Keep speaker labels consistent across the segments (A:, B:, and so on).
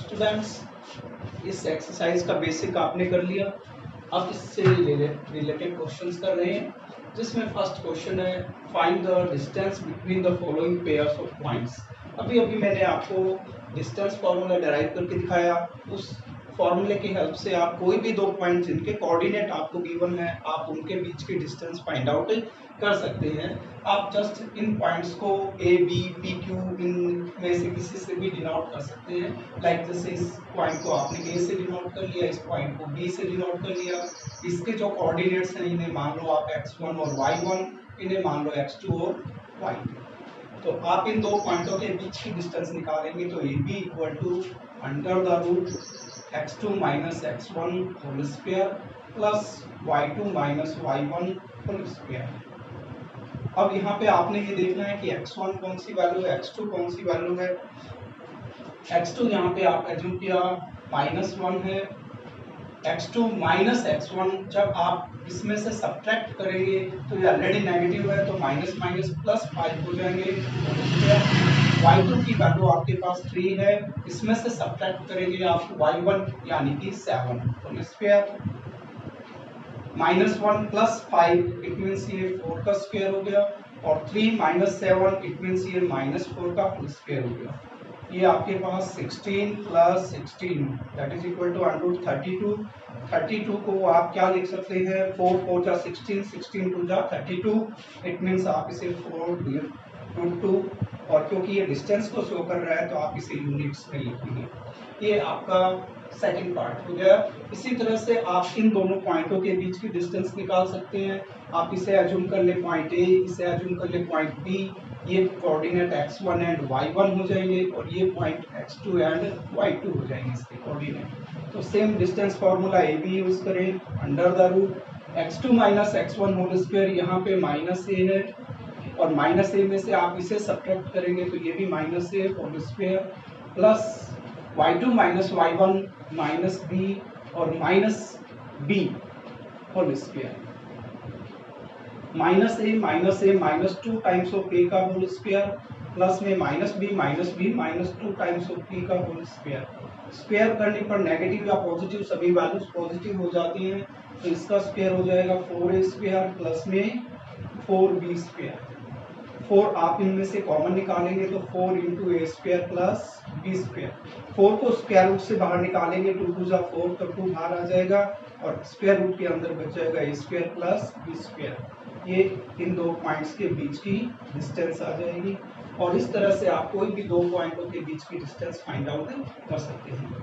A: Students, इस exercise का basic आपने कर लिया। अब इससे रिलेटेड क्वेश्चंस कर रहे हैं, जिसमें फर्स्ट क्वेश्चन है find the distance between the following pairs of points. अभी मैंने आपको डिस्टेंस फॉर्मूला डिराइव करके दिखाया। उस फॉर्मूले की हेल्प से आप कोई भी दो पॉइंट जिनके कोऑर्डिनेट आपको गिवन है, आप उनके बीच की डिस्टेंस फाइंड आउट कर सकते हैं। आप जस्ट इन पॉइंट्स को ए बी पी क्यू इनमें से किसी से भी डिनोट कर सकते हैं। लाइक जैसे इस पॉइंट को आपने ए से डिनोट कर लिया, इस पॉइंट को बी से डिनोट कर लिया। इसके जो कोऑर्डिनेट्स हैं इन्हें मान लो आप x1 और y1, इन्हें मान लो x2 और y2। तो आप इन दो पॉइंटों के बीच की डिस्टेंस निकालेंगे तो A B equal to under the root x2 minus x1 whole square plus y2 minus y1 whole square. अब यहाँ पे आपने ये देखना है कि x1 कौन सी वैल्यू है, x2 कौन सी वैल्यू है। x2 यहाँ पे आप एज्यूम किया -1 है, x2 माइनस x1 जब आप इसमें से सब्ट्रैक्ट करेंगे तो ये ऑलरेडी नेगेटिव है तो माइनस माइनस प्लस 5 हो जाएंगे। y2 की वैल्यू आपके पास 3 है, इसमें से सब्ट्रैक्ट करेंगे आप y1 यानी कि 7 whole square. -1 plus 5 it means ये 4 का स्क्वायर हो गया, और 3 माइनस 7 इट मीन्स ये -4 का होल स्क्वायर हो गया। ये आपके पास 16 plus 16 that is equal to under 32। 32 को आप क्या लिख सकते हैं, 4 4 जा 16, 16 2 जा 32। इट मीन्स आप इसे 4√2, और क्योंकि ये डिस्टेंस को शो कर रहा है तो आप इसे यूनिट्स में लिखेंगे। ये आपका सेकंड पार्ट हो गया। इसी तरह से आप इन दोनों पॉइंटों के बीच की डिस्टेंस निकाल सकते हैं। आप इसे एज्यूम कर ले पॉइंट ए, इसे एज्यूम कर ले पॉइंट बी। ये कोऑर्डिनेट x1 एंड y1 हो जाएंगे, और ये पॉइंट x2 एंड y2 हो जाएंगे इसके कोऑर्डिनेट। तो same distance formula A B use करें, under the root x2 minus x1 whole square, यहाँ पे माइनस ए है, और माइनस ए में से आप इसे सब्ट्रैक्ट करेंगे तो ये भी minus A whole square, plus y2 minus y1 minus B और minus B whole square, minus A minus 2 times of A का होल स्क्वायर, प्लस में minus B minus 2 times of B का होल स्क्वायर। स्क्वायर करने पर negative या positive सभी values positive हो जाती हैं, तो इसका स्क्वायर हो जाएगा 4a स्क्वायर प्लस में 4b स्क्वायर। 4 आप इनमें से कॉमन निकालेंगे तो 4 इंटू ए स्क्वायर प्लस बी स्क्वायर। 4 को स्क्वायर रूट से बाहर निकालेंगे 2 2 जा 4 तो 2 बाहर आ जाएगा, और स्क्वायर रूट के अंदर बच जाएगा ए स्क्वायर प्लस बी स्क्वायर। ये इन दो पॉइंट्स के बीच की डिस्टेंस आ जाएगी, और इस तरह से आप कोई भी दो पॉइंटों के बीच की डिस्टेंस फाइंड आउट कर सकते हैं।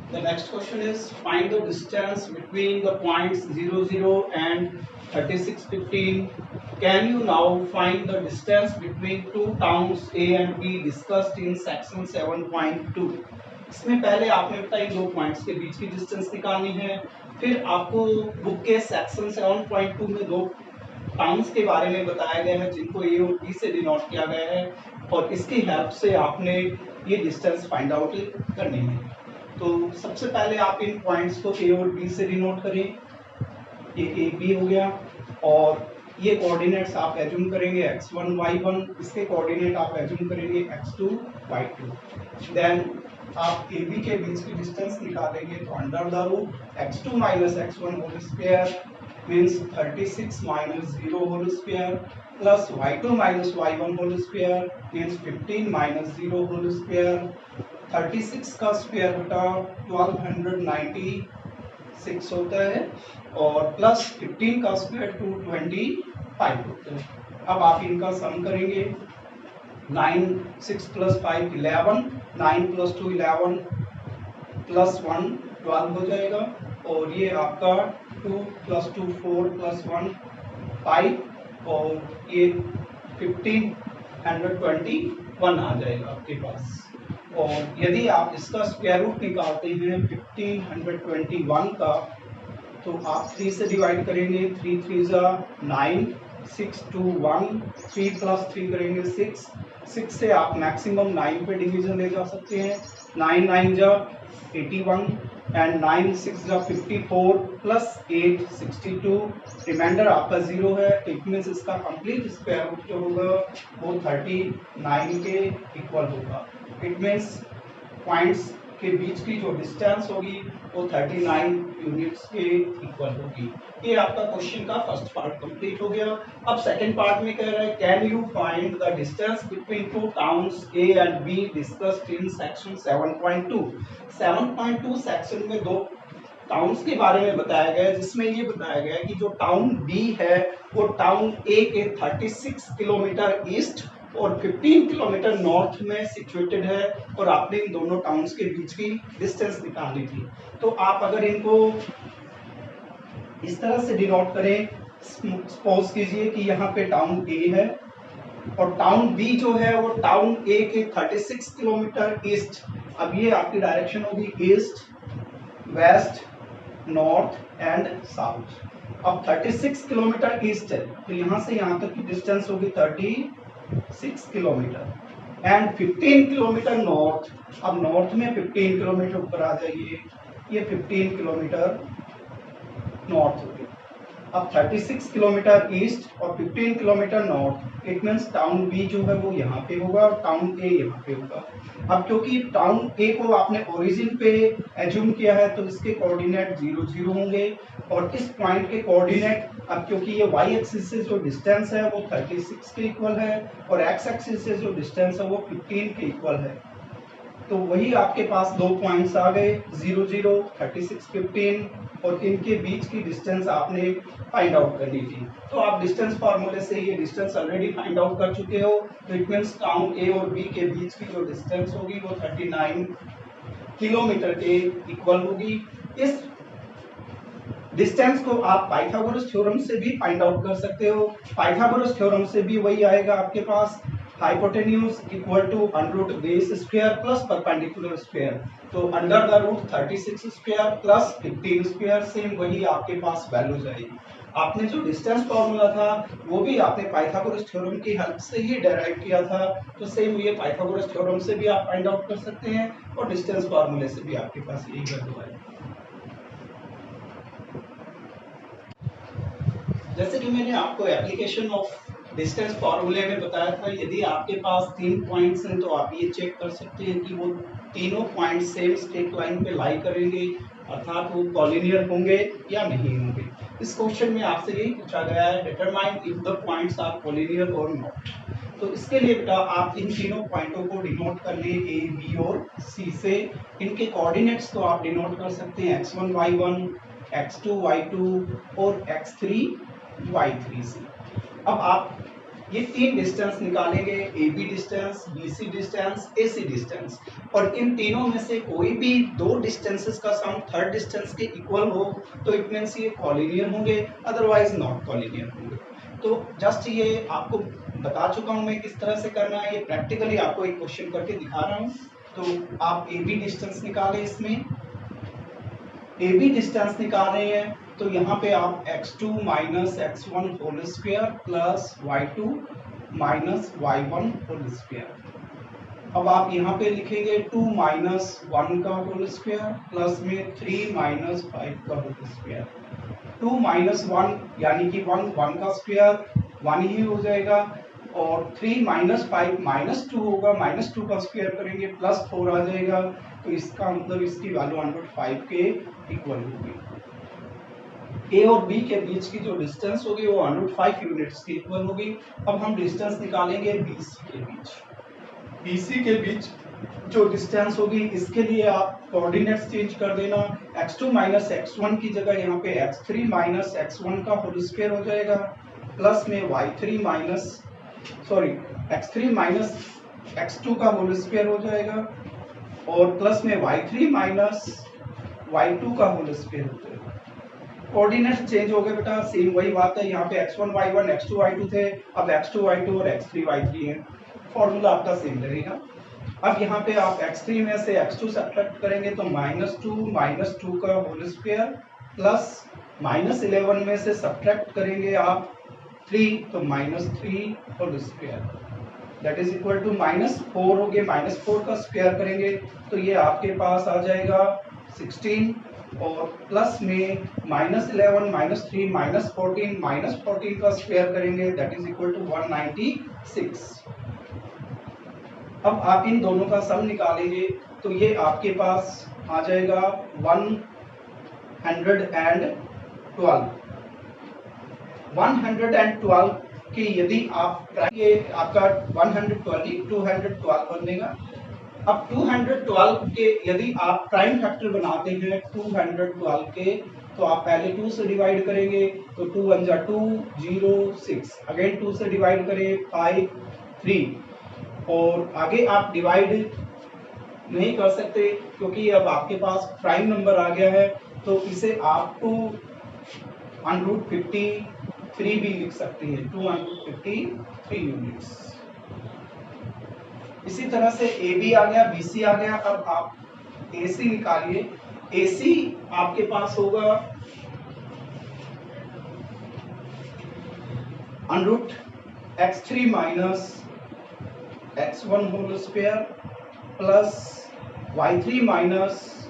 A: The next question is find the distance between the points 0 0 and 36 15. Can you now find the distance between two towns A and B discussed in section 7.2? इसमें पहले आपने बताया दो पॉइंट्स के बीच की डिस्टेंस निकालनी है, फिर आपको बुक के सेक्शन 7.2 में दो टाउन्स के बारे में बताया गया है जिनको ए और बी से डिनोट किया गया है, और इसकी हेल्प से आपने ये डिस्टेंस फाइंड आउट करनी है। तो सबसे पहले आप इन पॉइंट्स को ए और बी से डिनोट करें। ये ए बी हो गया, और ये कोऑर्डिनेट्स आप एज्यूम करेंगे x1 y1, इसके कोऑर्डिनेट आप एज्यूम करेंगे x2 y2। देन आप ए बी के बीच की डिस्टेंस निकालेंगे तो under the root x2 minus x1 whole square means 36 minus 0 whole square, plus y2 minus y1 whole square means 15 minus 0 whole square. 36 का square बटा 1296 होता है, और प्लस 15 का स्क्वायर 225 होता है। अब आप इनका सम करेंगे, 9 6 प्लस 5 11, 9 प्लस 2 11 प्लस 1 12 हो जाएगा, और ये आपका 2 प्लस 2 4 प्लस 1 5, और ये 1521 आ जाएगा आपके पास। और यदि आप इसका स्क्वायर रूट निकालते हैं 1521 का, तो आप 3 से डिवाइड करेंगे, 3 3 जा 9, 6 2 1, 3 प्लस 3 करेंगे 6, 6 से आप मैक्सिमम 9 पे डिवीजन ले जा सकते हैं, 9 9 जा 81, एंड 9 6 जा 54 प्लस 8 62, रिमाइंडर आपका 0 है। इट मीन्स इसका कंप्लीट स्क्वायर रूट जो होगा वो 39 के इक्वल होगा। इट मीन्स पॉइंट्स के बीच की जो डिस्टेंस होगी वो 39 यूनिट्स के इक्वल होगी। ये आपका क्वेश्चन का फर्स्ट पार्ट कंप्लीट हो गया। अब सेकंड पार्ट में कह रहा है can you find the distance between two towns A and be discussed in section 7.2। 7.2 section में दो टाउन्स के बारे में बताया गया है, जिसमें ये बताया गया है कि जो टाउन बी है वो टाउन ए के 36 किलोमीटर ईस्ट और 15 किलोमीटर नॉर्थ में सिचुएटेड है, और आपने इन दोनों टाउन्स के बीच की डिस्टेंस निकालनी थी। तो आप अगर इनको इस तरह से डिनोट करें, सपोज कीजिए कि यहाँ पे टाउन ए है और टाउन बी जो है वो टाउन ए के 36 किलोमीटर ईस्ट। अब ये आपकी डायरेक्शन होगी east, west, north and south. अब 36 किलोमीटर ईस्ट है तो यहाँ से यहाँ तक की डिस्टेंस होगी 36 किलोमीटर एंड 15 किलोमीटर नॉर्थ। अब नॉर्थ में 15 किलोमीटर ऊपर आ जाइए, ये 15 किलोमीटर नॉर्थ हो गया। अब 36 किलोमीटर ईस्ट और 15 kilometre north, it means town B जो है वो यहाँ पे होगा और टाउन ए यहाँ पे होगा। अब क्योंकि टाउन ए को आपने ओरिजिन पे एज्यूम किया है तो इसके कोऑर्डिनेट 0 0 होंगे, और इस पॉइंट के कोऑर्डिनेट, अब क्योंकि ये वाई एक्सिस से जो डिस्टेंस है वो 36 के इक्वल है और एक्स एक्सिस से जो डिस्टेंस है वो 15 के इक्वल है। तो वही आपके पास दो पॉइंट्स आ गए 0 0 36 15, और इनके बीच की डिस्टेंस आपने फाइंड आउट करनी थी। तो आप डिस्टेंस फार्मूले से ये डिस्टेंस ऑलरेडी फाइंड आउट कर चुके हो। तो इट मींस टाउन ए और बी के बीच की जो डिस्टेंस होगी वो 39 किलोमीटर के इक्वल होगी। इस डिस्टेंस को आप पाइथागोरस थ्योरम से भी फाइंड आउट कर सकते हो। पाइथागोरस थ्योरम से भी वही आएगा आपके पास, hypotenuse equal to under root base square plus perpendicular square. तो under the root 36 square plus 15 square, same वही आपके पास वैल्यू जाएगी। आपने जो डिस्टेंस फॉर्मूला था वो भी आपने पाइथागोरस थ्योरम की हेल्प से ही डेराइव किया था। तो सेम ये पाइथागोरस थ्योरम से भी आप फाइंड आउट कर सकते हैं और डिस्टेंस फॉर्मूले से भी आपके पास यही वैल्यू आएगी। जैसे कि मैंने आपको एप्लीकेशन ऑफ डिस्टेंस फॉर्मूले में बताया था, यदि आपके पास 3 पॉइंट्स हैं तो आप ये चेक कर सकते हैं कि वो तीनों पॉइंट सेम स्ट्रेट लाइन पे लाई करेंगे, अर्थात वो कॉलिनियर होंगे या नहीं होंगे। इस क्वेश्चन में आपसे यही पूछा गया है, determine if the points are collinear और नॉट। तो इसके लिए बेटा आप इन तीनों पॉइंटों को डिनोट कर लिए ए, बी और सी से। इनके कोऑर्डिनेट्स को आप डिनोट कर सकते हैं x1 y1, x2 y2 और x3 y3 से। अब आप ये तीन डिस्टेंस निकालेंगे, A B distance, B C distance, A C distance, और इन तीनों में से कोई भी दो डिस्टेंसेस का सम थर्ड डिस्टेंस के इक्वल हो तो इट मींस ये कॉलिनियर होंगे, अदरवाइज नॉट कॉलिनियर होंगे। तो जस्ट ये आपको बता चुका हूं मैं किस तरह से करना है, ये प्रैक्टिकली आपको एक क्वेश्चन करके दिखा रहा हूं। तो आप ए बी डिस्टेंस निकालें, इसमें ए बी डिस्टेंस निकाल रहे हैं तो यहाँ पे आप x2 minus x1 whole square plus y2 minus y1 whole square. अब आप यहाँ पे लिखेंगे 2 माइनस 1 का होल स्क्वायर प्लस में 3 माइनस 5 का होल स्क्वायर। 2 माइनस 1 यानी कि 1 1 का स्क्वायर 1 ही हो जाएगा, और 3 माइनस 5 माइनस 2 होगा, माइनस 2 का स्क्वायर करेंगे प्लस 4 आ जाएगा। तो इसका मतलब इसकी वैल्यू 1/5 के इक्वल होगी। ए और बी के बीच की जो डिस्टेंस होगी वो 1/5 यूनिट्स की इक्वल होगी। अब हम डिस्टेंस निकालेंगे बीसी के बीच। बीसी के बीच जो डिस्टेंस होगी इसके लिए आप कोऑर्डिनेट्स चेंज कर देना, x2 माइनस x1 की जगह यहाँ पे x3 माइनस x1 का होल स्क्वायर हो जाएगा, प्लस में x3 माइनस x2 का होल स्क्वायर हो जाएगा, और प्लस में y3 माइनस y2 का होल स्क्वायर हो जाएगा। कोऑर्डिनेट्स चेंज हो गए बेटा, सेम वही बात है, यहाँ पे x1 y1 x2 y2 थे, अब x2 y2 और x3 y3 है, फॉर्मूला आपका सेम रहेगा। अब यहाँ पे आप x3 में से x2 सब्ट्रैक्ट करेंगे तो -2 का होल स्क्वायर प्लस -11 में से सब्ट्रैक्ट करेंगे आप 3 तो -3 whole square, that is equal to -4 हो गए, -4 का स्क्वायर करेंगे तो ये आपके पास आ जाएगा 16 और प्लस में -11 -3 -14 का स्क्वायर करेंगे दैट इज इक्वल टू 196। अब आप इन दोनों का सम निकालेंगे तो ये आपके पास आ जाएगा 112 के यदि आप ये आपका 112 212 बनेगा। अब 212 के यदि आप प्राइम फैक्टर बनाते हैं 212 के तो आप पहले 2 से डिवाइड करेंगे तो 2 1 जा 2 0 6 अगेन 2 से डिवाइड करें 5 3 और आगे आप डिवाइड नहीं कर सकते क्योंकि अब आपके पास प्राइम नंबर आ गया है तो इसे आप 2 √53 भी लिख सकते हैं 2 √53 यूनिट्स। इसी तरह से AB आ गया BC आ गया। अब आप AC निकालिए। AC आपके पास होगा √x3 minus x1 whole square plus y3 minus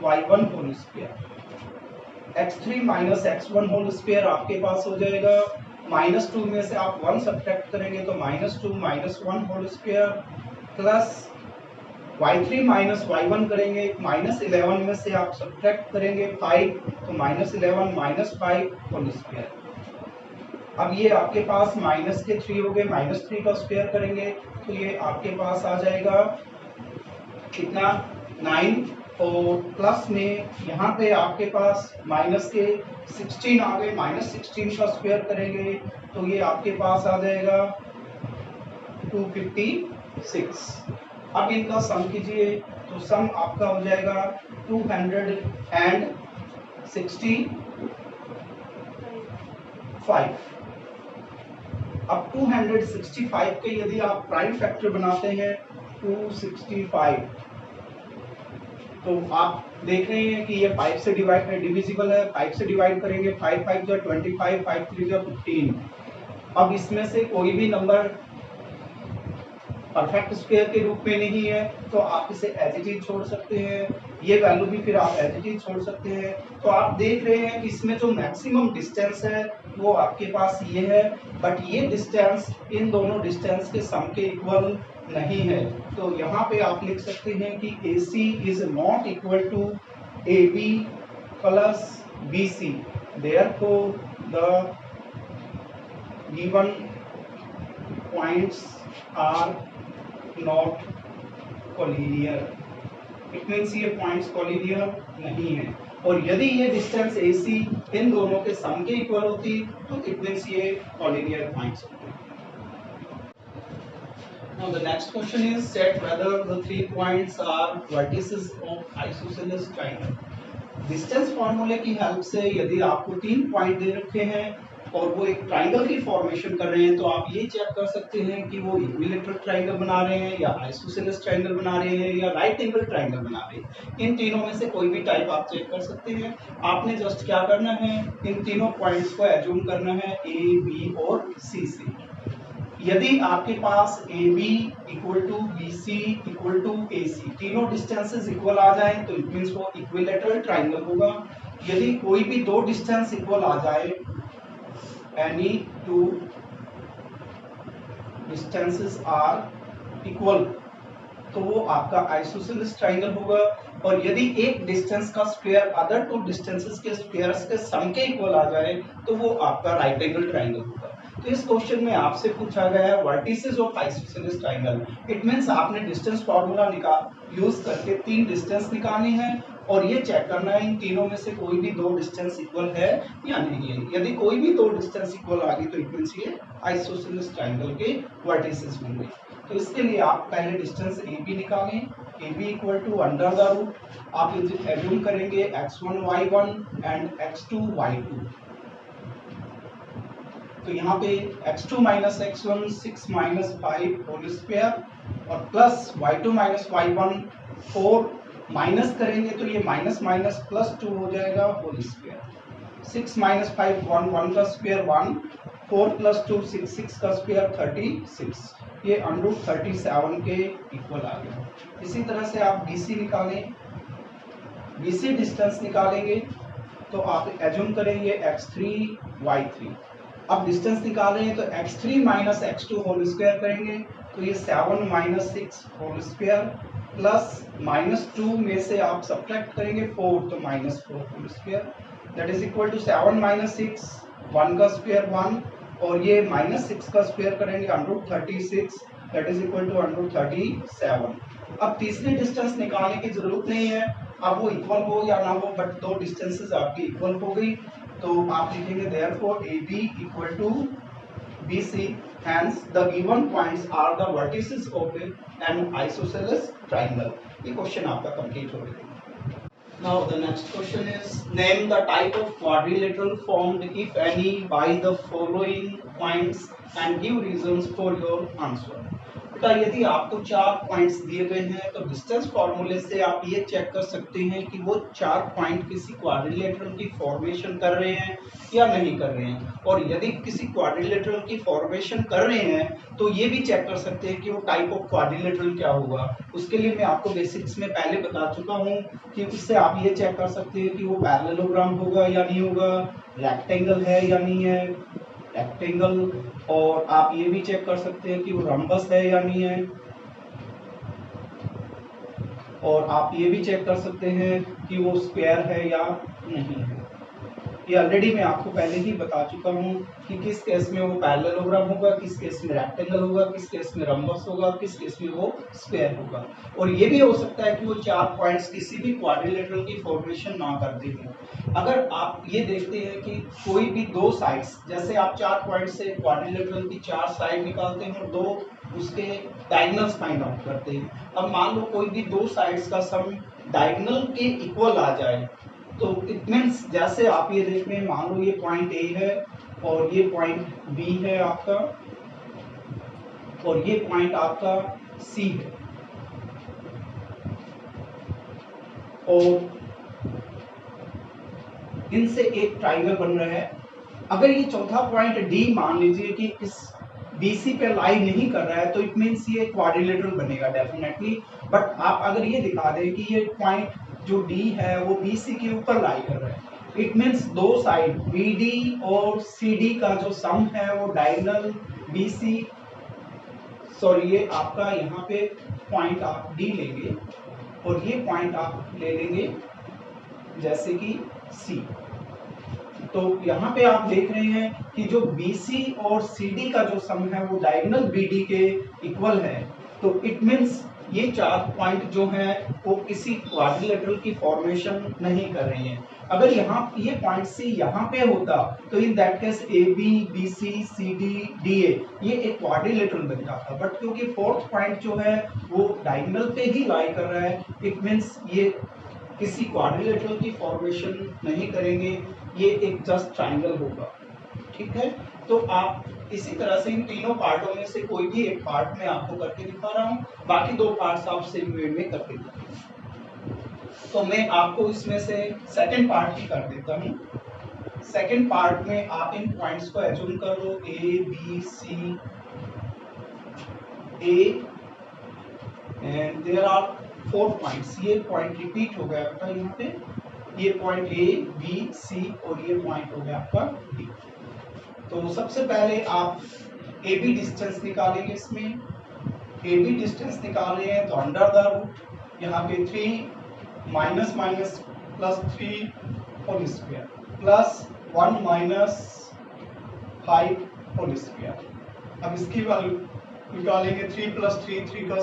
A: y1 whole square. x3 minus x1 whole square आपके पास हो जाएगा -2 में से आप 1 सब्ट्रैक्ट करेंगे तो -2 -1 whole square plus y3 minus y1 करेंगे -11 में से आप सब्ट्रैक्ट करेंगे 5 तो -11 -5 होल स्क्वायर। अब ये आपके पास माइनस के 3 हो गए -3 का स्क्वायर करेंगे तो ये आपके पास आ जाएगा कितना 9 और प्लस में यहाँ पे आपके पास माइनस के 16 आ गए -16 का स्क्वायर करेंगे तो ये आपके पास आ जाएगा 256। अब इनका सम कीजिए तो सम आपका हो जाएगा 265। अब 265 के यदि आप प्राइम फैक्टर बनाते हैं 265 तो आप देख रहे हैं कि ये 5 से डिविजिबल है। 5 से डिवाइड करेंगे 5 5 जो 25 5 3 जो 15। अब इसमें से कोई भी नंबर परफेक्ट स्क्वायर के रूप में नहीं है तो आप इसे एज इट इज छोड़ सकते हैं। ये वैल्यू भी फिर आप एज इट इज छोड़ सकते हैं। तो आप देख रहे हैं कि इसमें जो मैक्सिमम डिस्टेंस है वो आपके पास ये है बट ये डिस्टेंस इन दोनों डिस्टेंस के सम के इक्वल नहीं है। तो यहाँ पे आप लिख सकते हैं कि AC is not equal to AB plus BC therefore the given points are not collinear। It means ये पॉइंट्स कोलिनियर नहीं है और यदि ये डिस्टेंस AC इन दोनों के सम के इक्वल होती तो इट मीन्स ये कोलिनियर पॉइंट्स होते। Now the next question is set whether the 3 points are vertices of isosceles triangle। Distance फॉर्मूले की हेल्प से यदि आपको 3 पॉइंट दे रखे हैं और वो एक ट्राइंगल की फॉर्मेशन कर रहे हैं तो आप ये चेक कर सकते हैं कि वो इक्विलैटरल ट्राइंगल बना रहे हैं या आइसोसेलेस ट्राइंगल बना रहे हैं या राइट एंगल ट्राइंगल बना रहे हैं। इन तीनों में से कोई भी टाइप आप चेक कर सकते हैं। आपने जस्ट क्या करना है इन तीनों पॉइंट्स को एज्यूम करना है A, B और C से। यदि आपके पास AB equal to BC equal to AC तीनों डिस्टेंसेस इक्वल आ जाएं तो इट मींस वो इक्विलैटरल ट्राइंगल होगा। यदि कोई भी दो डिस्टेंस इक्वल आ जाए any two distances are equal तो वो आपका आइसोसेलेस ट्राइंगल होगा। और यदि एक डिस्टेंस का स्क्वायर अदर टू डिस्टेंसेस के स्क्वायर्स के सम के इक्वल आ जाए तो वो आपका राइट एंगल ट्राइंगल होगा। तो इस क्वेश्चन में आपसे पूछा गया है vertices of isosceles triangle. It means आपने डिस्टेंस फार्मूला यूज करके 3 डिस्टेंस निकालने हैं और ये चेक करना है इन तीनों में से कोई भी 2 डिस्टेंस इक्वल है या नहीं है। यदि कोई भी 2 डिस्टेंस इक्वल आ गई तो इट मींस ये आइसोसेलेस ट्राइंगल के वर्टिसेस होंगे। तो इसके लिए आप पहले डिस्टेंस AB निकालें। AB equal to under the root आप एज्यूम करेंगे x1 y1 and x2 y2। तो यहाँ पे x2 minus x1 6 minus 5 whole square और plus y2 minus y1 4 minus करेंगे तो ये माइनस माइनस प्लस 2 हो जाएगा होल स्क्वायर। 6 माइनस 5 1 1 का स्क्वायर 1 4 प्लस 2 6 6 का स्क्वायर 36 ये √37 के इक्वल आ गया। इसी तरह से आप BC निकालें, BC डिस्टेंस निकालेंगे तो आप एज्यूम करेंगे x3 y3। अब डिस्टेंस निकाले हैं तो x3 minus x2 whole square करेंगे तो ये 7 माइनस 6 होल स्क्वायर प्लस -2 में से आप सब्ट्रैक्ट करेंगे 4 तो -4 whole square that is equal to 7 minus 6 1 का स्क्वायर 1 और ये -6 का स्क्वायर करेंगे √36 दैट इज इक्वल टू √37। अब तीसरी डिस्टेंस निकालने की जरूरत नहीं है, अब वो इक्वल हो या ना हो बट दो डिस्टेंसेस आपकी इक्वल हो गई तो आप लिखेंगे therefore AB equal to BC hence the given points are the vertices of an isosceles triangle। ये क्वेश्चन आपका कंप्लीट हो गया। Now the next question is name the type of quadrilateral formed if any by the following points and give reasons for your answer। बेटा यदि आपको 4 points दिए गए हैं तो डिस्टेंस फॉर्मूले से आप ये चेक कर सकते हैं कि वो 4 पॉइंट किसी क्वाड्रिलेटरल की फॉर्मेशन कर रहे हैं या नहीं कर रहे हैं, और यदि किसी क्वाड्रिलेटरल की फॉर्मेशन कर रहे हैं तो ये भी चेक कर सकते हैं कि वो टाइप ऑफ क्वाड्रिलेटरल क्या होगा। उसके लिए मैं आपको बेसिक्स में पहले बता चुका हूँ कि उससे आप ये चेक कर सकते हैं कि वो पैरेललोग्राम होगा या नहीं होगा, रेक्टेंगल है या नहीं है रेक्टेंगल, और आप ये भी चेक कर सकते हैं कि वो रम्बस है या नहीं है, और आप ये भी चेक कर सकते हैं कि वो स्क्वायर है या नहीं है। ये ऑलरेडी मैं आपको पहले ही बता चुका हूँ कि किस केस में वो पैरेललोग्राम होगा, किस केस में रेक्टेंगल होगा, किस केस में रम्बस होगा, किस केस में वो स्क्वायर होगा। और ये भी हो सकता है कि वो 4 पॉइंट्स किसी भी क्वाड्रिलेटरल की फॉर्मेशन ना करते हो। अगर आप ये देखते हैं कि कोई भी 2 साइड्स, जैसे आप 4 पॉइंट से क्वाड्रिलेटरल की 4 साइड निकालते हैं और 2 उसके डायगोनल्स फाइंड आउट करते हैं। अब मान लो कोई भी 2 साइड्स का सम डायगोनल के इक्वल आ जाए तो इट मीन्स जैसे आप ये देख रहे हैं, मान लो ये पॉइंट A है और ये पॉइंट B है आपका और ये पॉइंट आपका C है, और इनसे एक ट्राइंगल बन रहा है। अगर ये चौथा पॉइंट D मान लीजिए कि इस BC पे लाई नहीं कर रहा है तो इट मीन्स ये क्वाड्रिलेटरल बनेगा डेफिनेटली। बट आप अगर ये दिखा दें कि ये पॉइंट जो D है वो BC के ऊपर लाई कर रहा है, इट मीन्स 2 साइड BD और CD का जो सम है वो डायगोनल BC, सॉरी ये आपका यहाँ पे पॉइंट आप D लेंगे और ये पॉइंट आप ले लेंगे जैसे कि C। तो यहाँ पे आप देख रहे हैं कि जो BC और CD का जो सम है वो डायगोनल BD के इक्वल है, तो इट मीन्स ये 4 पॉइंट जो हैं वो किसी क्वाड्रिलेटरल की फॉर्मेशन नहीं कर रहे हैं। अगर यहाँ ये पॉइंट C यहाँ पे होता तो in that case AB, BC, CD, DA ये एक क्वाड्रिलेटरल बन जाता, बट क्योंकि 4th पॉइंट जो है वो डायगोनल पे ही लाई कर रहा है, इट मीन्स ये किसी क्वाड्रिलेटरल की फॉर्मेशन नहीं करेंगे, ये एक जस्ट ट्रायंगल होगा। ठीक है, तो आप इसी तरह से इन तीनों पार्टों में से कोई भी एक पार्ट में आपको करके दिखा रहा हूँ, बाकी 2 पार्ट्स आप सेम वे में करके दिखाएंगे। तो मैं आपको इसमें से सेकंड पार्ट ही कर देता हूँ। सेकंड पार्ट में आप इन पॉइंट्स को एज्यूम कर लो A, B, C, A and there are 4 points. ये पॉइंट रिपीट हो गया बेटा यहाँ पे, ये पॉइंट A, B, C और ये पॉइंट हो गया आपका D। तो सबसे पहले आप AB डिस्टेंस निकालेंगे। इसमें AB डिस्टेंस निकाल रहे हैं तो अंडर द रूट यहाँ पे 3 minus minus plus 3 whole square plus 1 minus 5 whole square. अब इसकी वैल्यू निकालेंगे 3 प्लस 3 3 का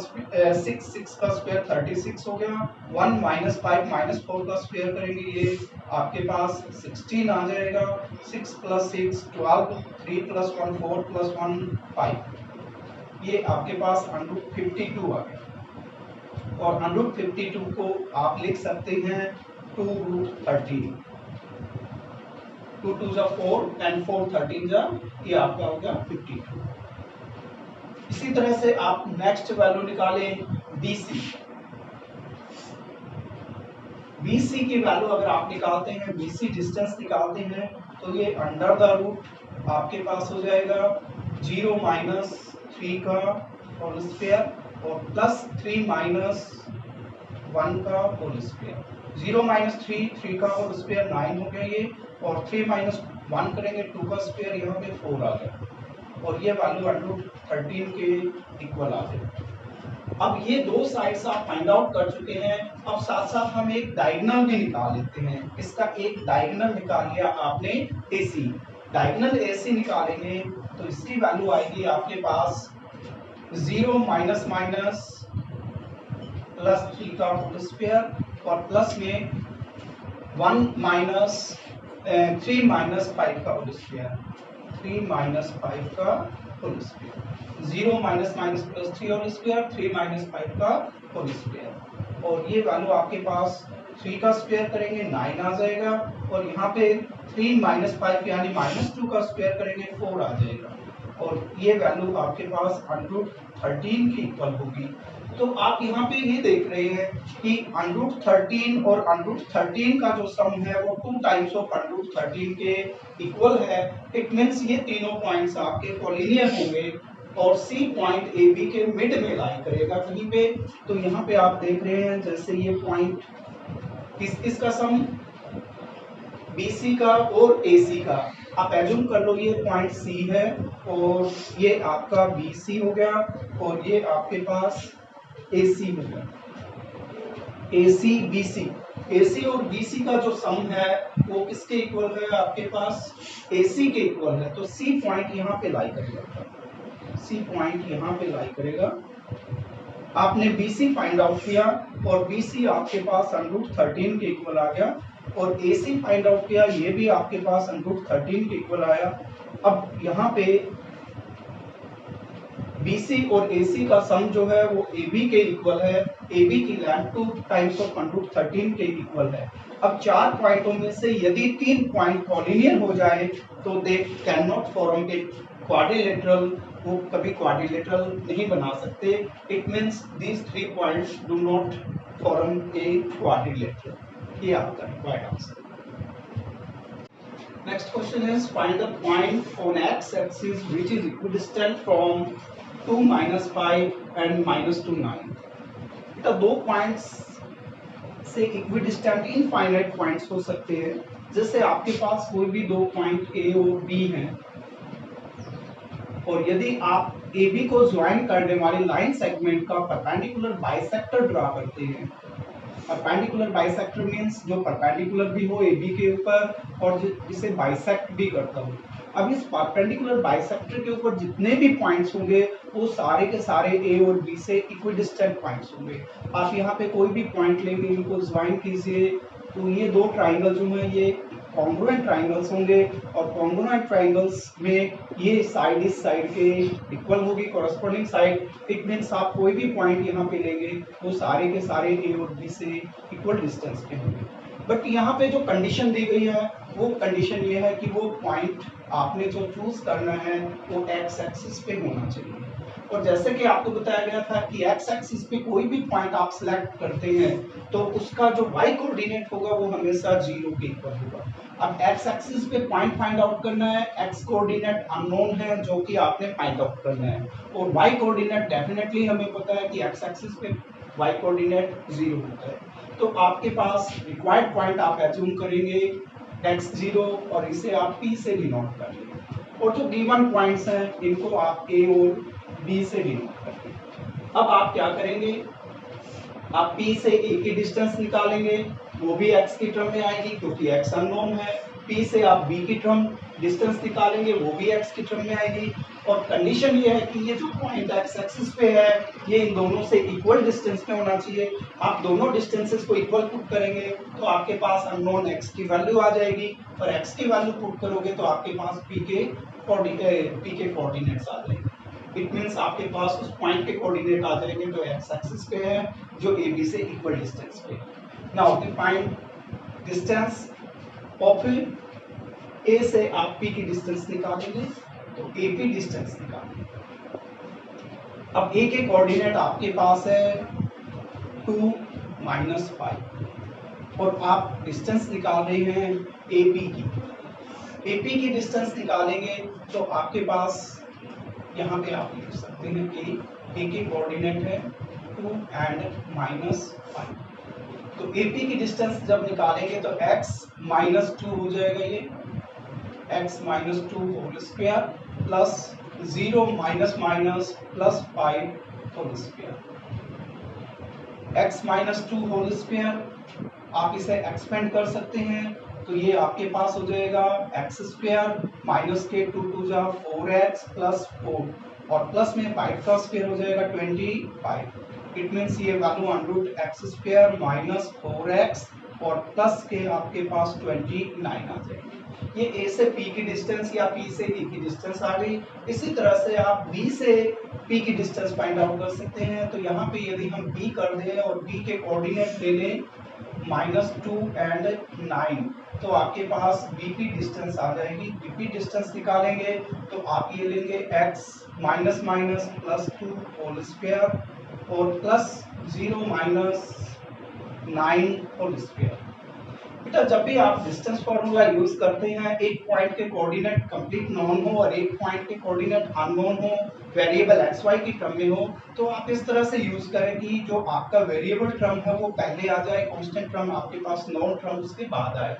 A: 6 का स्क्वायर 36 हो गया। 1 माइनस 5 माइनस 4 का स्क्वायर करेंगे, ये आपके पास 16 आ जाएगा। 6 प्लस 6 12, 3 प्लस 1 4 प्लस 1 5, ये आपके पास √52 आ गया। और √52 को आप लिख सकते हैं 2√13, 2 2 जा 4 एंड 4 13 जा, ये आपका हो गया 52। इसी तरह से आप नेक्स्ट वैल्यू निकालें BC। BC की वैल्यू अगर आप निकालते हैं, BC डिस्टेंस निकालते हैं तो ये अंडर द रूट आपके पास हो जाएगा 0 माइनस 3 का होल स्क्वायर और प्लस 3 माइनस 1 का होल स्क्वायर। 0 माइनस 3 का होल स्क्वायर 9 हो गया ये, और 3 माइनस 1 करेंगे 2 का स्क्वायर, यहाँ पे 4 आ गया और ये वैल्यू √13 के इक्वल आ गई। अब ये दो साइड्स आप फाइंड आउट कर चुके हैं। अब साथ साथ हम एक डायगोनल भी निकाल लेते हैं। इसका एक डायगोनल निकाल लिया आपने AC, डायगोनल AC निकालेंगे तो इसकी वैल्यू आएगी आपके पास 0 माइनस माइनस प्लस 3 का होल स्क्वायर और प्लस में 1 माइनस 3 माइनस 5 का होल स्क्वायर, 3 माइनस 5 का whole square, 0 minus minus plus 3 whole square, 3 minus 5 का होल स्क्वायर, और ये वैल्यू आपके पास 3 का स्क्वायर करेंगे 9 आ जाएगा, और यहाँ पे 3 माइनस 5 यानी -2 का स्क्वायर करेंगे 4 आ जाएगा, और ये वैल्यू आपके पास √13 की इक्वल होगी। तो आप यहाँ पे ये देख रहे हैं कि √13 और √13 का जो सम है वो 2 टाइम्स ऑफ √13 के इक्वल है। इट मींस ये तीनों पॉइंट्स आपके कोलिनियर होंगे और C पॉइंट AB के मिड में लाई करेगा कहीं पे। तो यहाँ पे आप देख रहे हैं जैसे ये पॉइंट इसका सम BC का और AC का, आप एज्यूम कर लो ये पॉइंट C है और ये आपका BC हो गया और ये आपके पास AC हो गया, AC BC। AC और BC का जो सम है वो किसके इक्वल है, आपके पास AC के इक्वल है। तो C पॉइंट यहाँ पे लाई करेगा, C पॉइंट यहाँ पे लाई करेगा। आपने BC फाइंड आउट किया और BC आपके पास √13 के इक्वल आ गया, और AC फाइंड आउट किया, ये भी आपके पास √13 के इक्वल आया। अब यहाँ पे BC और AC का सम जो है वो AB के इक्वल है, AB की लेंथ 2 टाइम्स ऑफ √13 के इक्वल है। अब 4 पॉइंटों में से यदि 3 पॉइंट कोलिनियर हो जाए तो they can not form a quadrilateral, वो कभी क्वाड्रिलेटरल नहीं बना सकते। It means these 3 points do not form a quadrilateral. ये आपका right answer. Next question is find the point on x-axis which is equidistant from 2 minus 5 and minus to 9। तो दो points से इक्विडिस्टेंट इनफाइनाइट पॉइंट्स हो सकते हैं। जैसे आपके पास कोई भी दो पॉइंट A और B हैं और यदि आप AB को ज्वाइन करने वाली लाइन सेगमेंट का परपेंडिकुलर बाइसेक्टर ड्रा करते हैं। परपेंडिकुलर बाइसेक्टर मींस जो परपेंडिकुलर भी हो AB के ऊपर और जिसे बाइसेक्ट भी करता हो। अब इस परपेंडिकुलर बाइसेक्टर के ऊपर जितने भी पॉइंट्स होंगे वो सारे के सारे A और B से इक्विडिस्टेंट पॉइंट्स होंगे। आप यहाँ पे कोई भी पॉइंट लेंगे, इनको ज्वाइन कीजिए तो ये दो ट्राइंगल जो हैं ये कॉन्ग्रुएंट ट्राइंगल्स होंगे, और कॉन्ग्रुएंट ट्राइंगल्स में ये साइड इस साइड के इक्वल होगी, कॉरस्पॉन्डिंग साइड। इट मींस आप कोई भी पॉइंट यहाँ पे लेंगे वो सारे के सारे A और B से इक्वल डिस्टेंस पे होंगे। बट यहाँ पे जो कंडीशन दी गई है वो कंडीशन ये है कि वो पॉइंट आपने जो चूज करना है वो एक्स एक्सिस पे होना चाहिए। और जैसे कि आपको बताया गया था कि एक्स एक्सिस पे कोई भी पॉइंट आप सिलेक्ट करते हैं तो उसका जो वाई कोऑर्डिनेट होगा वो हमेशा 0 के इक्वल होगा। अब एक्स एक्सिस पे पॉइंट फाइंड आउट करना है, एक्स कोऑर्डिनेट अननोन है जो कि आपने फाइंड आउट करना है, और वाई कोऑर्डिनेट डेफिनेटली हमें पता है कि एक्स एक्सिस पे वाई कोऑर्डिनेट 0 होता है। तो आपके पास रिक्वायर्ड पॉइंट आप एज्यूम करेंगे x0 और इसे आप P से डिनोट कर लेंगे, और जो गिवन पॉइंट्स हैं इनको आप A और B से डिनोट कर लेंगे। अब आप क्या करेंगे, आप P से A की डिस्टेंस निकालेंगे, वो भी x की टर्म में आएगी क्योंकि x अननोन है। P से आप B की टर्म डिस्टेंस निकालेंगे, वो भी x की टर्म में आएगी, और कंडीशन ये है कि ये जो पॉइंट x एक्सिस पे है ये इन दोनों से इक्वल डिस्टेंस पे होना चाहिए। आप दोनों डिस्टेंसेस को इक्वल पुट करेंगे तो आपके पास अननोन x की वैल्यू आ जाएगी, और x की वैल्यू पुट करोगे तो आपके पास P के कोऑर्डिनेट्स आ जाएंगे। इट मींस आपके पास उस पॉइंट के कोऑर्डिनेट आ जाएंगे जो x एक्सिस पे है, जो AB से इक्वल डिस्टेंस पे। Now define distance of A से आप P की डिस्टेंस निकालेंगे तो AP डिस्टेंस निकालेंगे। अब A के कोऑर्डिनेट आपके पास है 2 माइनस 5, और आप डिस्टेंस निकाल रहे हैं AP की। AP की डिस्टेंस निकालेंगे तो आपके पास यहाँ पे आप लिख सकते हैं A ए की कोऑर्डिनेट है 2 एंड -5। तो AP की डिस्टेंस जब निकालेंगे तो x -2 हो जाएगा, ये x -2 whole square plus 0 minus minus plus 5 whole square. x -2 whole square आप इसे एक्सपेंड कर सकते हैं, तो ये आपके पास हो जाएगा एक्स स्क्वायर माइनस के 2 2 जा 4x प्लस 4 और प्लस में 5 का स्क्वायर हो जाएगा 25। इट मीन्स ये value under x square minus 4x और प्लस के आपके पास 29 आ जाएगी। ये A से P की डिस्टेंस या P से E की डिस्टेंस आ गई। इसी तरह से आप B से P की डिस्टेंस फाइंड आउट कर सकते हैं। तो यहाँ पे यदि हम B कर दें और B के कोऑर्डिनेट ले लें -2 एंड 9, तो आपके पास BP डिस्टेंस आ जाएगी। BP डिस्टेंस निकालेंगे तो आप ये लेंगे x minus minus plus 2 whole square और प्लस 0 माइनस 9 होल स्क्वायर। बेटा जब भी आप डिस्टेंस फॉर्मूला यूज करते हैं, एक पॉइंट के कोऑर्डिनेट कंप्लीट नोन हो और एक पॉइंट के कोऑर्डिनेट अननोन हो, वेरिएबल एक्स वाई की टर्म में हो, तो आप इस तरह से यूज करें कि जो आपका वेरिएबल टर्म है वो पहले आ जाए, कांस्टेंट टर्म आपके पास नोन टर्म उसके बाद आए।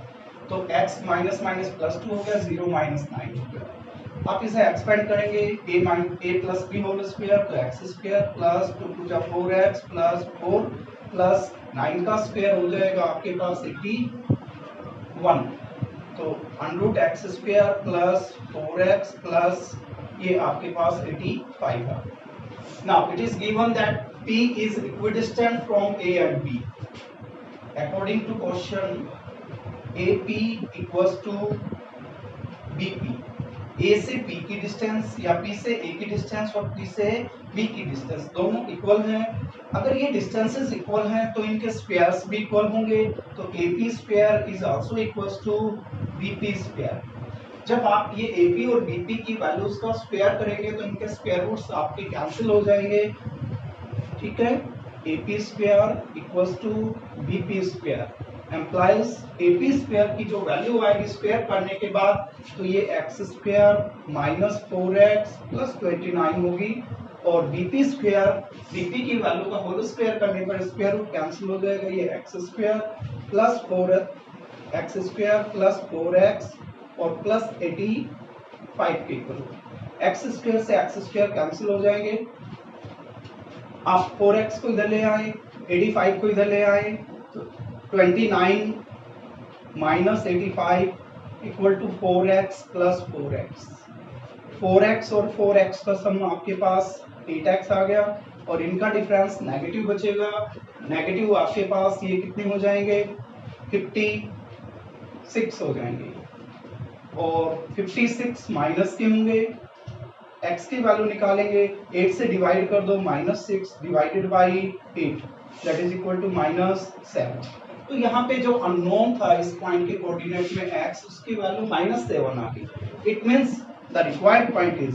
A: तो x माइनस माइनस प्लस 2 हो गया, 0 माइनस 9 हो गया। आप इसे एक्सपेंड करेंगे a plus b whole square, तो एक्स स्क्वायर प्लस 2 2 जा 4x प्लस 4 प्लस 9 का स्क्वायर हो जाएगा आपके पास 81। तो under root x square plus 4x plus ये आपके पास 85 है। Now it is given that P is equidistant from A and B. According to question, AP equals to BP. A से P की डिस्टेंस या P से A की डिस्टेंस और P से B की डिस्टेंस दोनों इक्वल हैं। अगर ये डिस्टेंसेस इक्वल हैं तो इनके स्क्वायर्स भी इक्वल होंगे। तो AP square is also equals to BP square. जब आप ये AP और BP की वैल्यूज का स्क्वायर करेंगे तो इनके स्क्वायर रूट्स आपके कैंसिल हो जाएंगे, ठीक है। AP square equals to BP square implies AP square की जो वैल्यू आएगी स्क्वायर करने के बाद, तो ये x square minus 4x plus 29 होगी और BP स्क्वायर BP की वैल्यू का होल स्क्वायर करने पर स्क्वायर रूट कैंसिल हो जाएगा, ये x square plus 4x square plus 4x और प्लस 85 के इक्वल। एक्स स्क्वायर से एक्स स्क्वायर कैंसिल हो जाएंगे, आप 4x को इधर ले आए, 85 को इधर ले आए, तो 29 minus 85 equal to 4x plus 4x। 4x और 4x का सम आपके पास 8x आ गया और इनका डिफरेंस नेगेटिव बचेगा। नेगेटिव आपके पास ये कितने हो जाएंगे, 56 हो जाएंगे और 56 माइनस के होंगे। x की वैल्यू निकालेंगे, 8 से डिवाइड कर दो, -6 divided by 8 that is equal to -7। तो यहाँ पे जो अननोन था इस पॉइंट के कोऑर्डिनेट में x, उसकी वैल्यू -7 आ गई। It means the required point is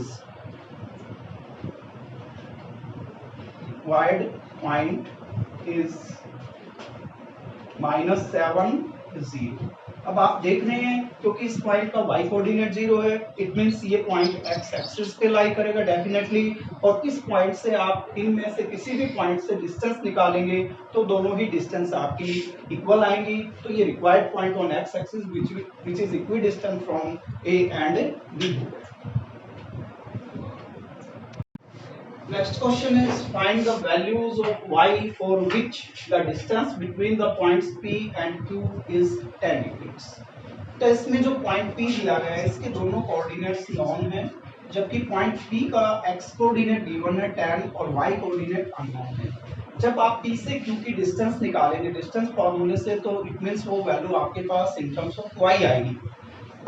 A: -7 0। अब आप देख रहे हैं क्योंकि इस पॉइंट का y कोऑर्डिनेट 0 है, इट मींस ये पॉइंट x एक्सिस पे लाई करेगा डेफिनेटली। और इस पॉइंट से आप इनमें से किसी भी पॉइंट से डिस्टेंस निकालेंगे तो दोनों ही डिस्टेंस आपकी इक्वल आएंगी। तो ये required point on x axis which is equidistant from A and B। Next question is find the values of y for which the distance between the points P and Q is 10 units. तो इसमें जो point P दिया गया है इसके दोनों coordinates non हैं, जबकि पॉइंट P का x कोऑर्डिनेट गिवन है 10 और y कोऑर्डिनेट अननोन है। जब आप P से Q की डिस्टेंस निकालेंगे डिस्टेंस फॉर्मूले से, तो इट मींस वो वैल्यू आपके पास इन टर्म्स ऑफ y आएगी।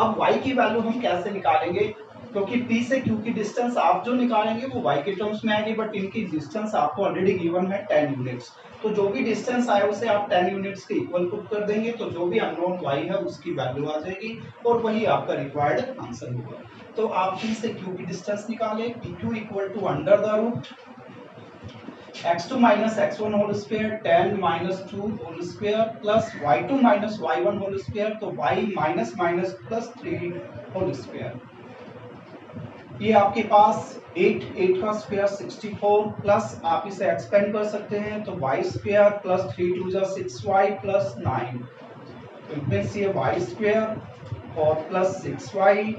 A: अब y की वैल्यू हम कैसे निकालेंगे, क्योंकि P से Q की डिस्टेंस आप जो निकालेंगे वो y के टर्म्स में आएगी, बट इनकी डिस्टेंस आपको ऑलरेडी गिवन है 10 यूनिट्स। तो जो भी डिस्टेंस आए उसे आप 10 यूनिट्स के इक्वल पुट कर देंगे, तो जो भी अननोन y है उसकी वैल्यू आ जाएगी और वही आपका रिक्वायर्ड आंसर होगा। तो आप P से Q की डिस्टेंस निकालें, PQ equal to under the root x2 minus x1 whole square 10 minus 2 whole square plus y2 minus y1 whole square, तो y minus minus plus 3 whole square। ये आपके पास 8 का स्क्वायर 64 प्लस आप इसे expand कर सकते हैं तो y स्क्वायर प्लस 3 2 जा 6y प्लस 9, तो इट मींस ये y स्क्वायर और प्लस 6y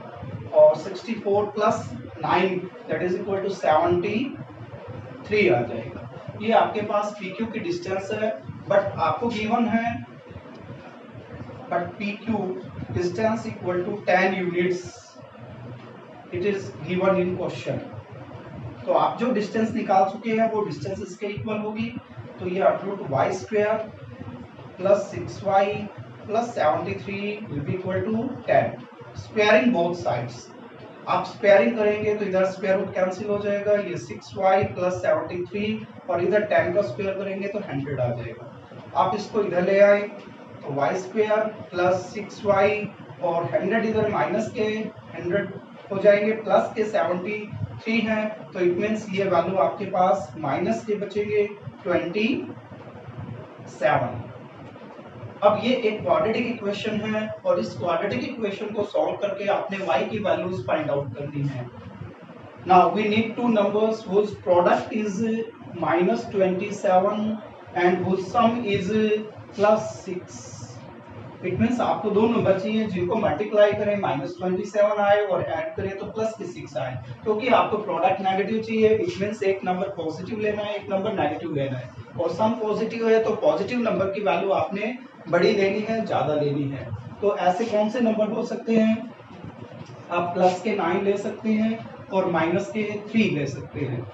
A: और 64 plus 9 that is equal to 73 आ जाएगा। ये आपके पास PQ की डिस्टेंस है, बट आपको गिवन है but PQ distance equal to 10 units, it is given in question. तो आप जो डिस्टेंस निकाल चुके हैं वो डिस्टेंस इसके इक्वल होगी, तो ये root y square plus 6y plus 73 will be equal to 10, squaring both sides. आप स्क्वायरिंग करेंगे तो इधर स्क्वायर रूट कैंसिल हो जाएगा, ये 6y प्लस 73 और इधर 10 का स्क्वायर करेंगे तो 100 आ जाएगा। आप इसको इधर ले आए तो y स्क्वायर प्लस 6y और 100 इधर माइनस के 100 हो जाएंगे, प्लस के 73 है, तो इट मीन्स ये वैल्यू आपके पास माइनस के बचेंगे 27। अब ये एक क्वाड्रेटिक इक्वेशन है और इस क्वाड्रेटिक इक्वेशन को सॉल्व करके आपने y की वैल्यूज फाइंड आउट करनी है। Now we need to numbers whose product is -27 and whose sum is +6। It means आपको दो नंबर चाहिए जिनको मल्टीप्लाई करें -27 आए और ऐड करें तो प्लस के 6 आए, क्योंकि आपको प्रोडक्ट नेगेटिव चाहिए। इट मीन्स एक नंबर पॉजिटिव लेना है, एक नंबर नेगेटिव लेना है, और सम पॉजिटिव है तो पॉजिटिव नंबर की वैल्यू आपने बड़ी लेनी है, ज्यादा लेनी है। तो ऐसे कौन से नंबर हो सकते हैं? आप प्लस के 9 ले सकते हैं और माइनस के 3 ले सकते हैं।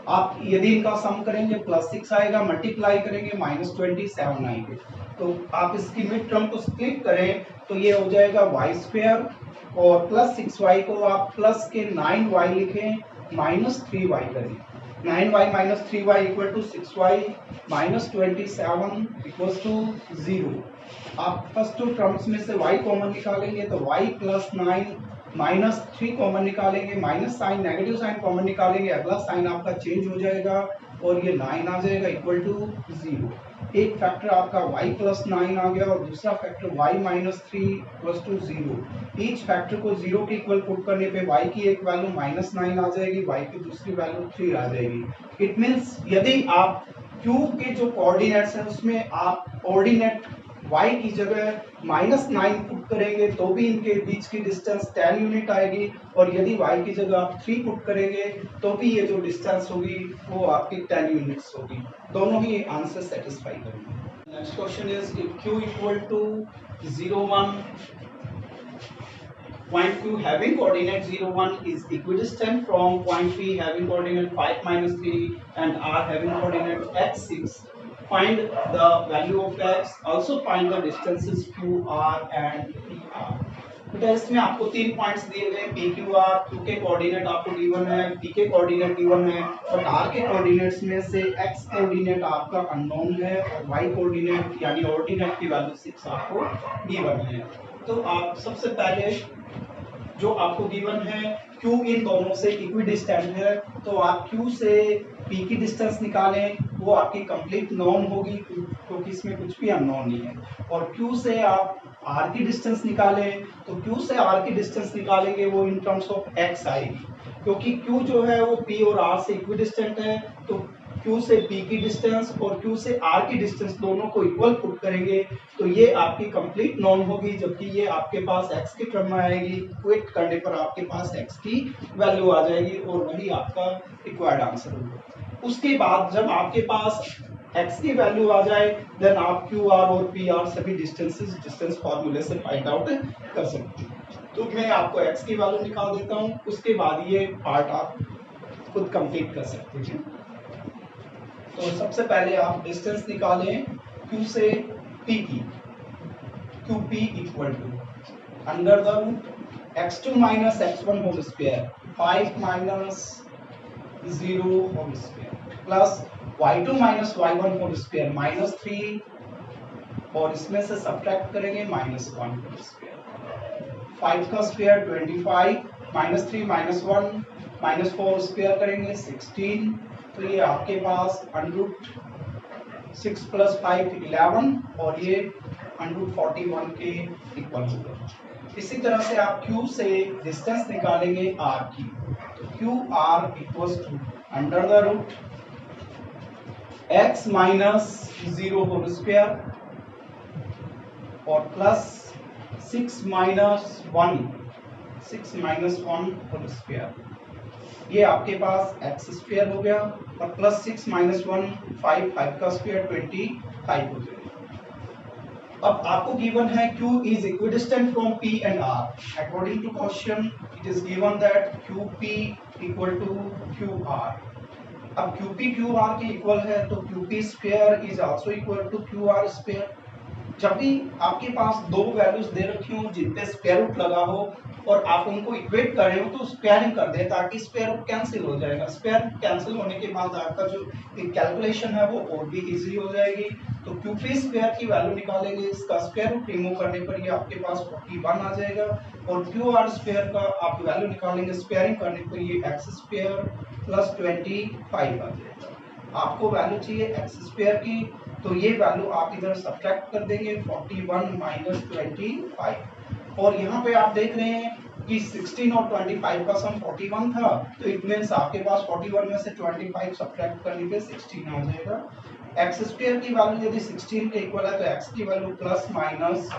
A: आप यदि इनका सम करेंगे +6 आएगा, मल्टीप्लाई करेंगे -27 आएंगे। तो आप इसकी मिड टर्म को स्प्लिट करें तो ये हो जाएगा y स्क्वायर और प्लस 6y को आप प्लस के 9y लिखें -3y करें, 9y minus 3y equal to 6y minus 27 equal to 0। आप फर्स्ट टू टर्म्स में से y कॉमन निकालेंगे तो y प्लस 9 माइनस 3 कॉमन निकालेंगे, minus sign negative sign common निकालेंगे, अगला साइन आपका चेंज हो जाएगा और ये 9 आ जाएगा इक्वल टू 0। एक फैक्टर आपका y प्लस 9 आ गया और दूसरा factor y minus 3 equal to 0। Each factor को 0 के इक्वल पुट करने पे y की एक वैल्यू -9 आ जाएगी, y की दूसरी वैल्यू 3 आ जाएगी। इट मींस यदि आप q के जो कोऑर्डिनेट्स हैं उसमें आप ऑर्डिनेट y की जगह -9 पुट करेंगे तो भी इनके बीच की डिस्टेंस 10 यूनिट आएगी, और यदि y की जगह आप 3 पुट करेंगे तो भी ये जो डिस्टेंस होगी वो आपकी 10 यूनिट्स होगी। दोनों ही आंसर सेटिस्फाई करेंगे। Next question is if q equal to 0 1 point q having coordinate 0 1 is equidistant from point p having coordinate 5 minus 3 and r having coordinate x 6, find the value of x, also find the distances q r and p r। बेटा इसमें आपको 3 points दिए गए, p q r, q के coordinate आपको given है, p के coordinate given है, और r के कोऑर्डिनेट्स में से x कोऑर्डिनेट आपका अननोन है और y कोऑर्डिनेट यानी ऑर्डिनेट की वैल्यू 6 आपको गिवन है। तो आप सबसे पहले जो आपको गिवन है Q इन दोनों से इक्विडिस्टेंट है, तो आप Q से P की डिस्टेंस निकालें, वो आपकी कंप्लीट नॉन होगी क्योंकि इसमें कुछ भी अननोन नहीं है। और Q से आप R की डिस्टेंस निकालें, तो Q से R की डिस्टेंस निकालेंगे वो इन टर्म्स ऑफ X आएगी, क्योंकि Q जो है वो P और R से इक्विडिस्टेंट है, तो Q से P की डिस्टेंस और Q से R की डिस्टेंस दोनों को इक्वल पुट करेंगे तो ये आपकी कंप्लीट नॉन होगी, जबकि ये आपके पास x की टर्म में आएगी, इक्वेट करने पर आपके पास x की वैल्यू आ जाएगी और वही आपका रिक्वायर्ड आंसर होगा। उसके बाद जब आपके पास x की वैल्यू आ जाए देन आप QR और PR सभी डिस्टेंस फॉर्मूले से फाइंड आउट कर सकते हैं। तो मैं आपको x की वैल्यू निकाल देता हूँ, उसके बाद ये पार्ट आप खुद कंप्लीट कर सकते हैं। तो सबसे पहले आप डिस्टेंस निकालें Q से P की, QP equal to under the root x2 minus x1 whole square 5 minus 0 whole square plus y2 minus y1 whole square -3 और इसमें से सब्ट्रैक्ट करेंगे -1 होल स्क्वायर, 5 का स्क्वायर 25 -3 -1 -4 स्क्वायर करेंगे 16। तो ये आपके पास √6 + 5 11 और ये √41 के इक्वल होगा। इसी तरह से आप Q से डिस्टेंस निकालेंगे R की, तो Q R equals to under the root x minus 0 whole square और प्लस 6 माइनस 1 होल स्क्वायर। ये आपके पास एक्स स्क्वायर हो गया और प्लस 6 माइनस 1 5 का स्क्वायर 25 हो जाएगा। अब आपको गिवन है Q is equidistant from P and R. According to question, it is given that QP equal to QR. अब QP QR के इक्वल है तो QP square is also equal to QR square. जब भी आपके पास दो वैल्यूज दे रखी हो जिनपे स्क्वायर रूट लगा हो और आप उनको इक्वेट कर रहे हो तो स्क्वायरिंग कर दे ताकि स्क्वायर रूट कैंसिल हो जाएगा। स्क्वायर रूट कैंसिल होने के बाद आपका जो कैलकुलेशन है वो और भी इजी हो जाएगी। तो क्यूपी स्क्वायर की वैल्यू निकालेंगे, इसका स्क्वायर रूट रिमूव करने पर ये आपके पास 41 आ जाएगा और क्यू आर स्क्वायर का आप वैल्यू निकालेंगे स्क्वायरिंग करने पर ये एक्स स्क्वायर प्लस 25 आ जाएगा। आपको वैल्यू चाहिए एक्स स्क्वायर की तो ये वैल्यू आप इधर सब्ट्रैक्ट कर देंगे 41 माइनस 25 और यहाँ पे आप देख रहे हैं कि 16 और 25 का सम 41 था तो इट मींस आपके पास 41 में से 25 सब्ट्रैक्ट करने पे 16 आ जाएगा। एक्स स्क्वायर की वैल्यू यदि 16 के इक्वल है तो एक्स की वैल्यू प्लस माइनस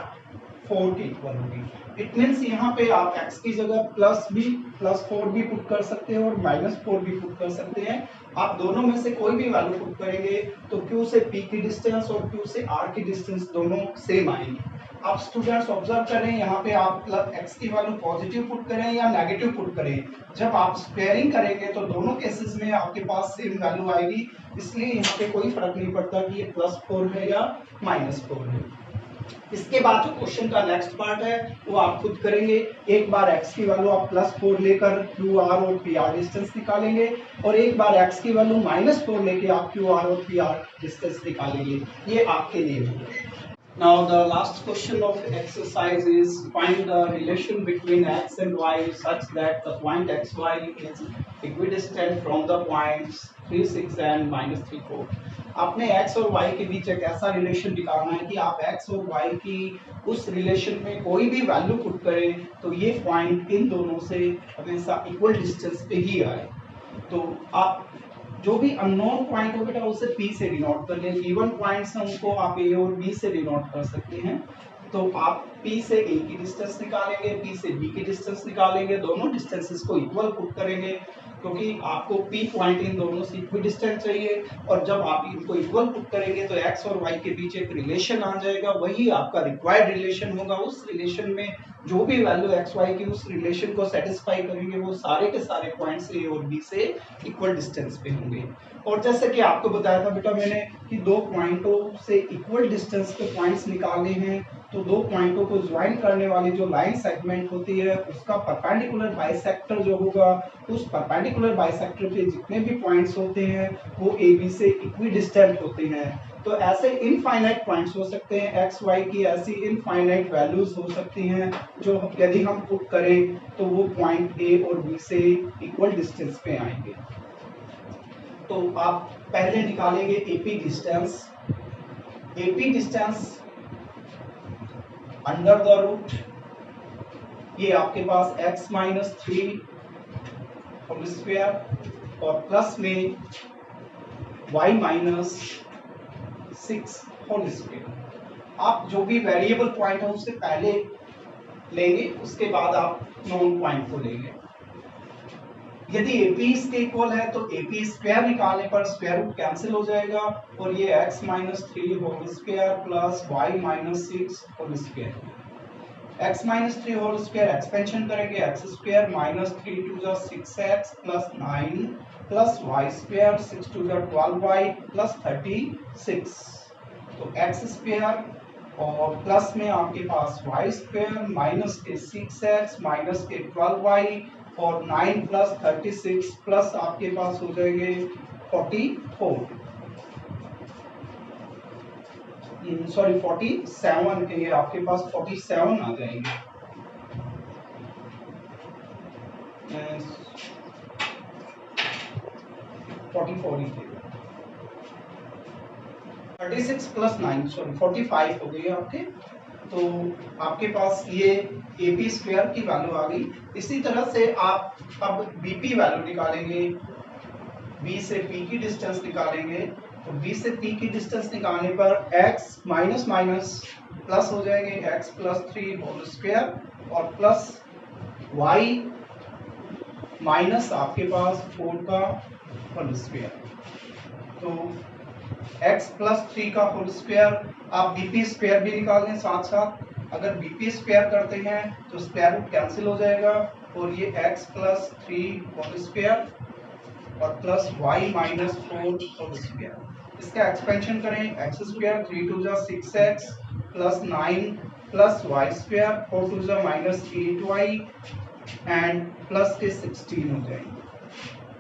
A: 4 के इक्वल होगी। इट मींस यहाँ पे आप x की जगह प्लस 4 भी पुट कर सकते हैं और माइनस 4 भी पुट कर सकते हैं। आप दोनों में से कोई भी वैल्यू पुट करेंगे तो Q से P की डिस्टेंस और Q से R की डिस्टेंस दोनों सेम आएंगे। आप स्टूडेंट्स ऑब्जर्व करें यहाँ पे आप x की वैल्यू पॉजिटिव पुट करें या नेगेटिव पुट करें, जब आप स्क्वायरिंग करेंगे तो दोनों केसेस में आपके पास सेम वैल्यू आएगी। इसलिए यहाँ पे कोई फर्क नहीं पड़ता कि ये +4 है या -4 है। इसके बाद जो क्वेश्चन का नेक्स्ट पार्ट है वो आप खुद करेंगे। एक बार x की वैल्यू आप +4 लेकर QR और PR डिस्टेंस निकालेंगे और एक बार x की वैल्यू -4 लेके आप QR और PR डिस्टेंस निकालेंगे। ये आपके लिए है। Now the last question of exercise is find the relation between x and y such that the point xy is equidistant from the points 3, 6 and -3, 4। आपने x और y के बीच एक ऐसा रिलेशन निकालना है कि आप x और y की उस रिलेशन में कोई भी वैल्यू पुट करें तो ये पॉइंट इन दोनों से हमेशा इक्वल डिस्टेंस पे ही आए। तो आप जो भी अननोन पॉइंट हो बेटा उसे P से डिनोट कर लें, गिवन पॉइंट्स हैं उनको आप A और B से डिनोट कर सकते हैं। तो आप P से A की डिस्टेंस निकालेंगे, P से B की डिस्टेंस निकालेंगे, दोनों डिस्टेंसेस को इक्वल पुट करेंगे क्योंकि आपको P पॉइंट इन दोनों से इक्वल डिस्टेंस चाहिए और जब आप इनको इक्वल पुट करेंगे तो x और y के बीच एक रिलेशन आ जाएगा, वही आपका रिक्वायर्ड रिलेशन होगा। उस रिलेशन में जो भी वैल्यू x y की उस रिलेशन को सेटिस्फाई करेंगे वो सारे के सारे पॉइंट्स A और B से इक्वल डिस्टेंस पे होंगे। और जैसे कि आपको बताया था बेटा मैंने कि दो पॉइंटों से इक्वल डिस्टेंस पे पॉइंट्स निकालने हैं तो दो पॉइंटों को ज्वाइन करने वाली जो लाइन सेगमेंट होती है उसका परपेंडिकुलर बाइसेक्टर जो होगा उस परपेंडिकुलर बाइसेक्टर पे जितने भी पॉइंट्स होते हैं वो AB से इक्विडिस्टेंट होते हैं। तो ऐसे इनफाइनाइट पॉइंट्स हो सकते हैं, एक्स वाई की ऐसी इनफाइनाइट वैल्यूज हो सकती हैं जो यदि हम पुट करें तो वो पॉइंट A और B से इक्वल डिस्टेंस पे आएंगे। तो आप पहले निकालेंगे AP distance under the root, ये आपके पास x माइनस 3 होल स्क्वायर और प्लस में y माइनस 6 होल स्क्वायर। आप जो भी वेरिएबल पॉइंट है उससे पहले लेंगे, उसके बाद आप नॉन पॉइंट को लेंगे। यदि AP इसके इक्वल है तो AP स्क्वायर निकालने पर स्क्वायर रूट कैंसिल हो जाएगा और ये x minus 3 whole square plus y minus 6 whole square. x minus 3 whole square expansion करेंगे x square minus 3 two the 6x plus 9 plus y square 6 two the 12y plus 36। तो x square और plus में आपके पास y square minus के 6x minus के 12y और 9 plus 36 plus आपके पास हो जाएंगे 44 सॉरी 47 के ये आपके पास 47 आ जाएंगे। 44 ही थे 36 प्लस 9 सॉरी 45 हो गई आपके तो आपके पास ये AP स्क्वायर की वैल्यू आ गई। इसी तरह से आप अब BP वैल्यू निकालेंगे, B से P की डिस्टेंस निकालेंगे। तो B से P की डिस्टेंस निकालने पर x माइनस माइनस प्लस हो जाएंगे, x प्लस 3 होल स्क्वायर और प्लस y माइनस आपके पास 4 का होल स्क्वायर। तो x प्लस 3 का होल स्क्वायर, आप BP स्क्वायर भी निकाल लें साथ साथ। अगर BP स्क्वायर करते हैं तो स्क्वायर रूट कैंसिल हो जाएगा और ये x प्लस 3 होल स्क्वायर और plus y minus 4 whole square. इसका एक्सपेंशन करें, x स्क्वायर 3 टू जा 6x plus 9 plus y square 4 two जा माइनस 8y एंड प्लस के 16 हो जाएंगे।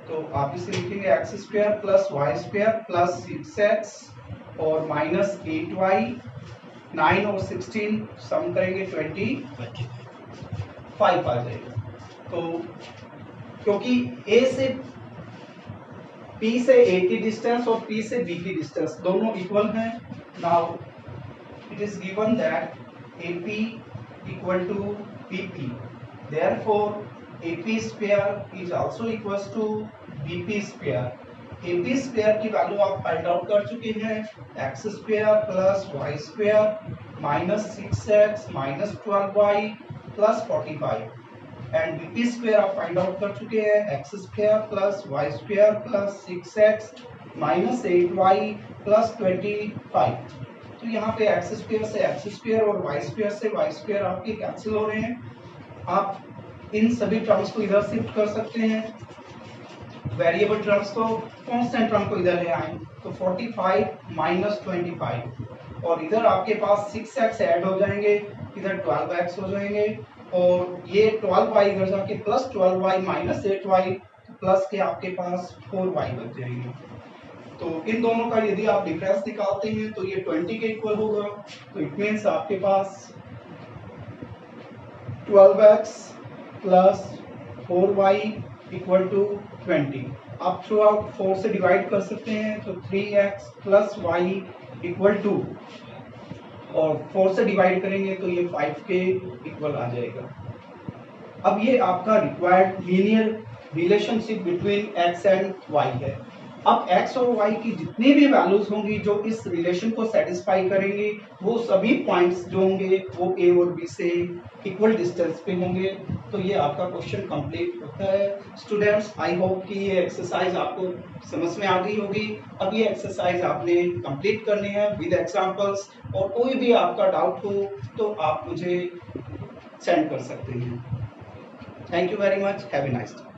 A: तो आप इसे लिखेंगे x square plus y square plus 6x और माइनस 8y, 9 और 16 सम करेंगे 25 आ जाएगा। तो क्योंकि A से P से A की डिस्टेंस और P से B की डिस्टेंस दोनों इक्वल हैं, now it is given that AP equal to BP, therefore AP square is also equals to BP square। AP square की वैल्यू आप फाइंड आउट कर चुके हैं, x square plus y square minus 6x minus 12y plus 45 and BP square आप find out कर चुके हैं, x square plus y square plus 6x minus 8y plus 25। तो यहाँ पे x स्क्वायर से x स्क्वायर और y स्क्वायर से y स्क्वायर आपके कैंसिल हो रहे हैं। आप इन सभी टर्म्स को इधर शिफ्ट कर सकते हैं, वेरिएबल टर्म्स को, कांस्टेंट टर्म को इधर ले आए तो 45 माइनस 25 और इधर आपके पास 6x ऐड हो जाएंगे, इधर 12x हो जाएंगे और ये 12y इधर जाके plus 12y minus 8y plus के आपके पास 4y बच जाएंगे। तो इन दोनों का यदि आप डिफरेंस निकालते हैं तो ये 20 के इक्वल होगा। तो इट मीन्स आपके पास 12x plus 4y equal to 20। आप थ्रू आउट 4 से डिवाइड कर सकते हैं तो 3x plus y equal to, और 4 से डिवाइड करेंगे तो ये 5 के इक्वल आ जाएगा। अब ये आपका required linear relationship between x and y है। अब x और y की जितनी भी वैल्यूज होंगी जो इस रिलेशन को सेटिस्फाई करेंगी, वो सभी पॉइंट्स जो होंगे वो a और b से इक्वल डिस्टेंस पे होंगे। तो ये आपका क्वेश्चन कंप्लीट होता है। स्टूडेंट्स, आई होप कि ये एक्सरसाइज आपको समझ में आ गई होगी। अब ये एक्सरसाइज आपने कंप्लीट करनी है विद एग्जांपल्स, और कोई भी आपका डाउट हो तो आप मुझे सेंड कर सकते हैं। Thank you very much, have a nice day.